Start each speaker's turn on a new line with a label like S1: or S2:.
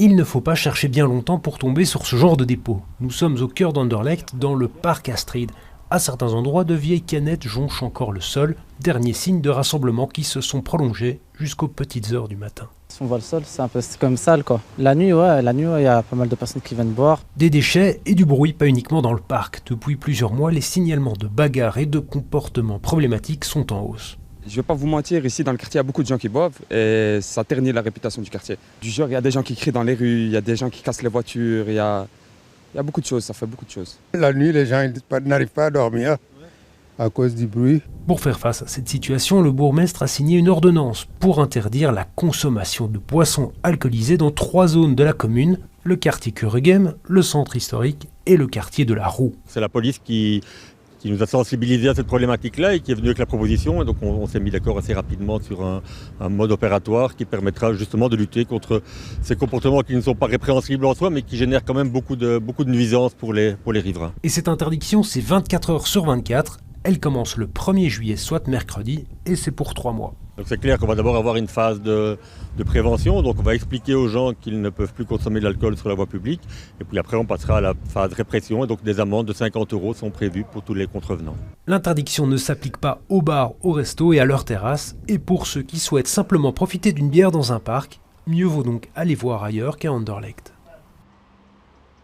S1: Il ne faut pas chercher bien longtemps pour tomber sur ce genre de dépôt. Nous sommes au cœur d'Anderlecht, dans le parc Astrid. À certains endroits, de vieilles canettes jonchent encore le sol, dernier signe de rassemblement qui se sont prolongés jusqu'aux petites heures du matin.
S2: Si on voit le sol, c'est un peu comme sale, quoi. La nuit, il y a pas mal de personnes qui viennent boire.
S1: Des déchets et du bruit, pas uniquement dans le parc. Depuis plusieurs mois, les signalements de bagarres et de comportements problématiques sont en hausse.
S3: Je ne vais pas vous mentir, ici dans le quartier, il y a beaucoup de gens qui boivent et ça ternit la réputation du quartier. Du genre, il y a des gens qui crient dans les rues, il y a des gens qui cassent les voitures, il y a beaucoup de choses, ça fait beaucoup de choses.
S4: La nuit, les gens n'arrivent pas à dormir à cause du bruit.
S1: Pour faire face à cette situation, le bourgmestre a signé une ordonnance pour interdire la consommation de boissons alcoolisées dans 3 zones de la commune, le quartier Kuregem, le centre historique et le quartier de la Roue.
S5: C'est la police qui nous a sensibilisés à cette problématique-là et qui est venue avec la proposition. Et donc on s'est mis d'accord assez rapidement sur un mode opératoire qui permettra justement de lutter contre ces comportements qui ne sont pas répréhensibles en soi, mais qui génèrent quand même beaucoup de nuisances pour les riverains.
S1: Et cette interdiction, c'est 24 heures sur 24. Elle commence le 1er juillet, soit mercredi, et c'est pour 3 mois.
S5: Donc c'est clair qu'on va d'abord avoir une phase de prévention, donc on va expliquer aux gens qu'ils ne peuvent plus consommer de l'alcool sur la voie publique, et puis après on passera à la phase répression, et donc des amendes de 50 € sont prévues pour tous les contrevenants.
S1: L'interdiction ne s'applique pas aux bars, aux restos et à leurs terrasses, et pour ceux qui souhaitent simplement profiter d'une bière dans un parc, mieux vaut donc aller voir ailleurs qu'à Anderlecht.